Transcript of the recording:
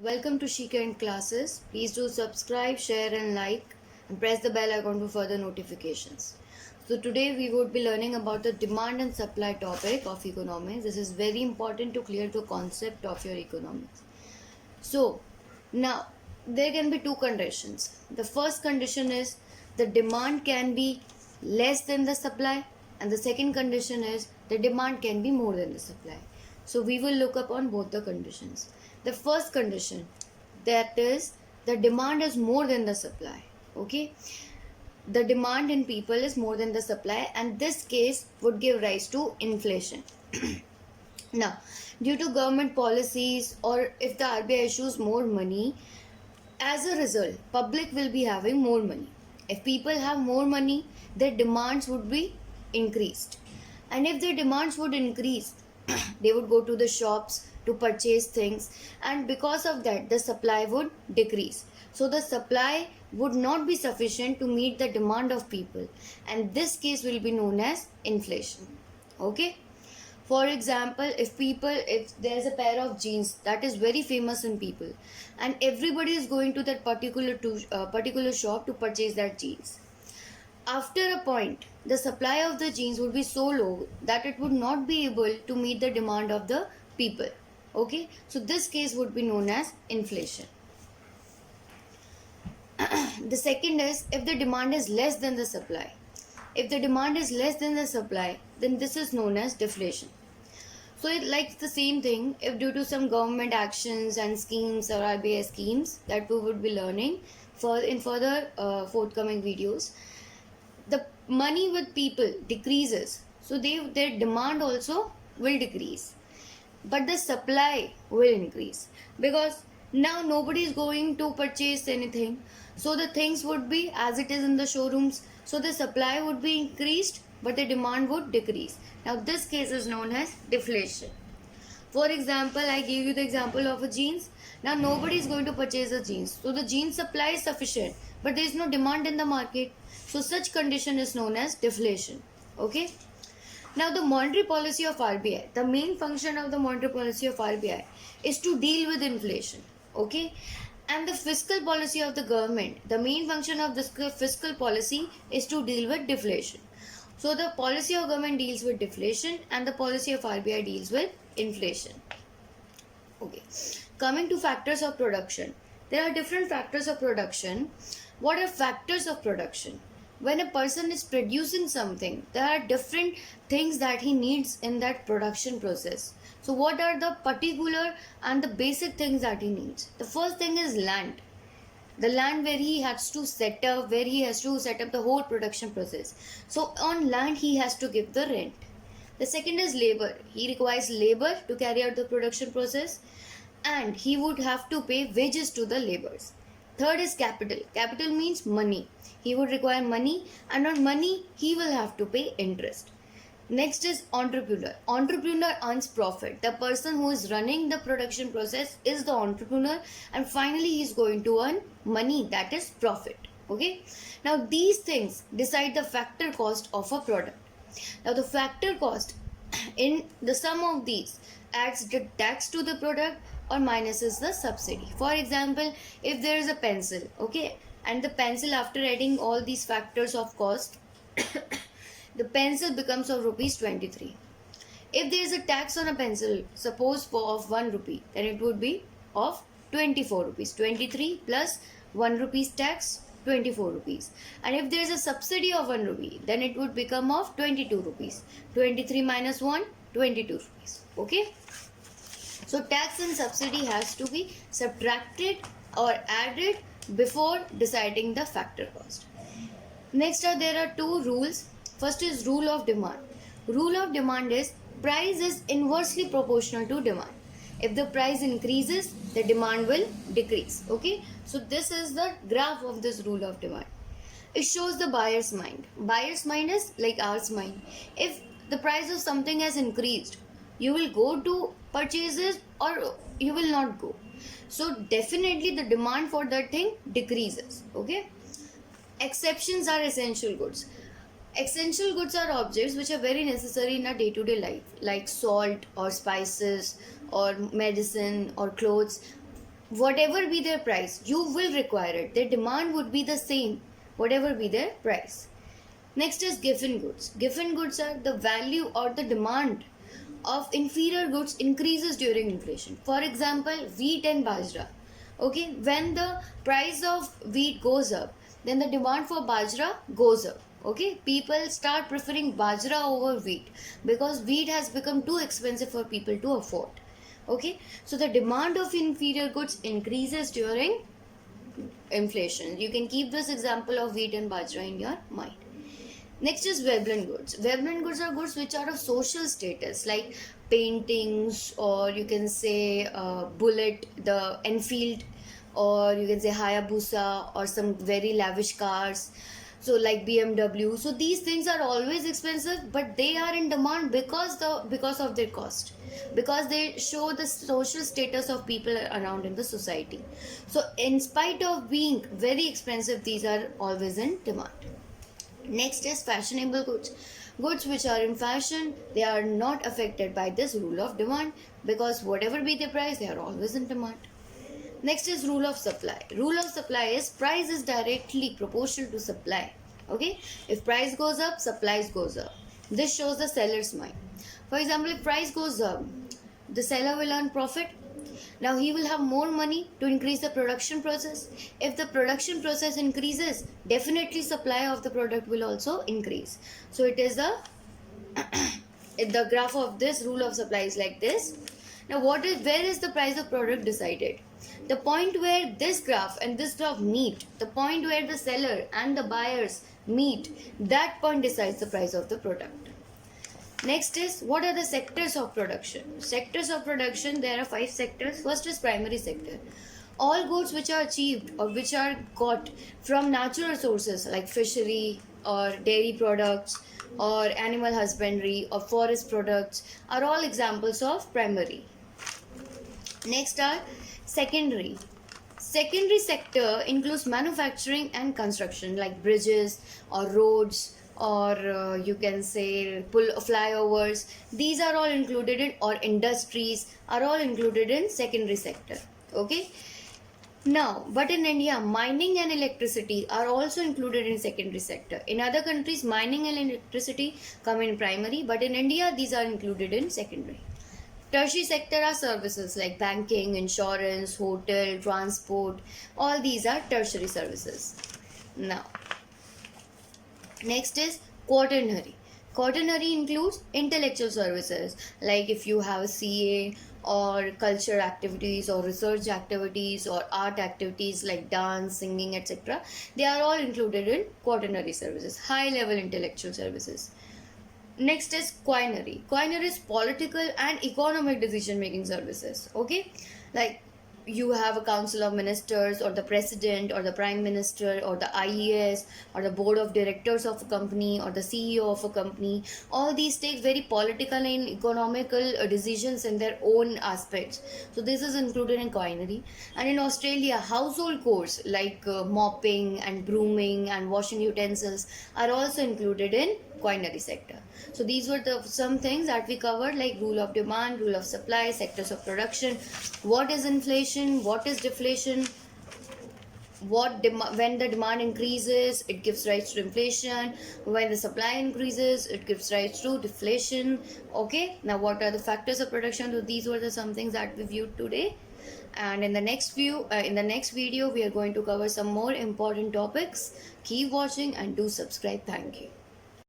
Welcome to Shikand Classes. Please do subscribe, share and like and press the bell icon for further notifications. So today we would be learning about the demand and supply topic of economics. This is very important to clear the concept of your economics. So now there can be two conditions. The first condition is the demand can be less than the supply, and the second condition is the demand can be more than the supply. So we will look up on both the conditions. The first condition, that is the demand is more than the supply. Okay, the demand in people is more than the supply, and this case would give rise to inflation. Now, due to government policies, or if the RBI issues more money, as a result, public will be having more money. If people have more money, their demands would be increased. And if their demands would increase, they would go to the shops to purchase things, and because of that, the supply would decrease. So the supply would not be sufficient to meet the demand of people, and this case will be known as inflation. Okay. For example, if there's a pair of jeans that is very famous in people, and everybody is going to that particular shop to purchase that jeans, after a point the supply of the jeans would be so low that it would not be able to meet the demand of the people. Okay, so this case would be known as inflation. The second is if the demand is less than the supply. If the demand is less than the supply, then this is known as deflation. So it likes the same thing if due to some government actions and schemes or RBI schemes that we would be learning in further forthcoming videos, the money with people decreases, so their demand also will decrease, but the supply will increase, because now nobody is going to purchase anything, so the things would be as it is in the showrooms, so the supply would be increased but the demand would decrease. Now this case is known as deflation. For example, I gave you the example of a jeans. Now nobody is going to purchase the jeans, so the jeans supply is sufficient but there is no demand in the market, so such condition is known as deflation. Okay. Now the monetary policy of RBI, the main function of the monetary policy of RBI is to deal with inflation. Okay, and the fiscal policy of the government, the main function of this fiscal policy is to deal with deflation. So the policy of government deals with deflation and the policy of RBI deals with inflation. Okay, coming to factors of production, there are different factors of production. What are factors of production? When a person is producing something, there are different things that he needs in that production process. So what are the particular and the basic things that he needs? The first thing is land. The land where he has to set up, the whole production process. So on land he has to give the rent. The second is labor. He requires labor to carry out the production process, and he would have to pay wages to the laborers. Third is capital. Capital means money. He would require money, and on money he will have to pay interest. Next is entrepreneur. Entrepreneur earns profit. The person who is running the production process is the entrepreneur, and finally he is going to earn money, that is profit. Okay. Now these things decide the factor cost of a product. Now the factor cost in the sum of these adds the tax to the product or minuses the subsidy. For example, if there is a pencil, okay, and the pencil, after adding all these factors of cost, the pencil becomes of rupees 23. If there is a tax on a pencil, suppose of 1 rupee, then it would be of 24 rupees. 23 plus 1 rupees tax, 24 rupees. And if there is a subsidy of 1 rupee, then it would become of 22 rupees. 23 minus 1, 22 rupees. Okay. So tax and subsidy has to be subtracted or added before deciding the factor cost. Next, there are two rules. First is rule of demand. Rule of demand is price is inversely proportional to demand. If the price increases, the demand will decrease. Okay, so this is the graph of this rule of demand. It shows the buyer's mind. Buyer's mind is like ours mind. If the price of something has increased, you will go to purchase it or you will not go. So definitely the demand for that thing decreases. Okay. Exceptions are essential goods. Essential goods are objects which are very necessary in our day-to-day life, like salt or spices or medicine or clothes. whatever be their price, you will require it. Their demand would be the same, whatever be their price. Next is given goods. Given goods are the value or the demand of inferior goods increases during inflation. For example, wheat and bajra. Okay, when the price of wheat goes up, then the demand for bajra goes up. Okay, people start preferring bajra over wheat because wheat has become too expensive for people to afford. Okay, so the demand of inferior goods increases during inflation. You can keep this example of wheat and bajra in your mind. Next is Veblen goods. Veblen goods are goods which are of social status, like paintings, or you can say Bullet, the Enfield, or you can say Hayabusa, or some very lavish cars. So like BMW. So these things are always expensive, but they are in demand because of their cost, because they show the social status of people around in the society. So in spite of being very expensive, these are always in demand. Next is fashionable goods. Goods which are in fashion, they are not affected by this rule of demand because whatever be the price, they are always in demand. Next is rule of supply. Rule of supply is price is directly proportional to supply. Okay, if price goes up, supplies goes up. This shows the seller's mind. For example, if price goes up, the seller will earn profit. Now he will have more money to increase the production process. If the production process increases, definitely supply of the product will also increase. So it is the graph of this rule of supply is like this. Now where is the price of product decided? The point where this graph and this graph meet, the point where the seller and the buyers meet, that point decides the price of the product. Next is, what are the sectors of production? Sectors of production, there are 5 sectors. First is primary sector. All goods which are achieved or which are got from natural sources like fishery or dairy products or animal husbandry or forest products are all examples of primary. Next are secondary. Secondary sector includes manufacturing and construction like bridges or roads, or you can say flyovers. These are all included in, or industries are all included in secondary sector. Okay, now but in India, mining and electricity are also included in secondary sector. In other countries, mining and electricity come in primary, but in India these are included in secondary. Tertiary sector are services like banking, insurance, hotel, transport. All these are tertiary services. Now next is quaternary. Quaternary includes intellectual services like if you have CA or culture activities or research activities or art activities like dance, singing, etc. They are all included in quaternary services, high level intellectual services. Next is quinary. Quinary is political and economic decision making services. Okay, like you have a council of ministers or the president or the prime minister or the IES or the board of directors of a company or the CEO of a company. All these take very political and economical decisions in their own aspects. So this is included in quinary. And in Australia, household chores like mopping and brooming and washing utensils are also included in quinary sector. So these were some things that we covered, like rule of demand, rule of supply, sectors of production, what is inflation, what is deflation, when the demand increases it gives rise to inflation, when the supply increases it gives rise to deflation. Okay, now what are the factors of production? So these were some things that we viewed today, and in the next video we are going to cover some more important topics. Keep watching and do subscribe. Thank you.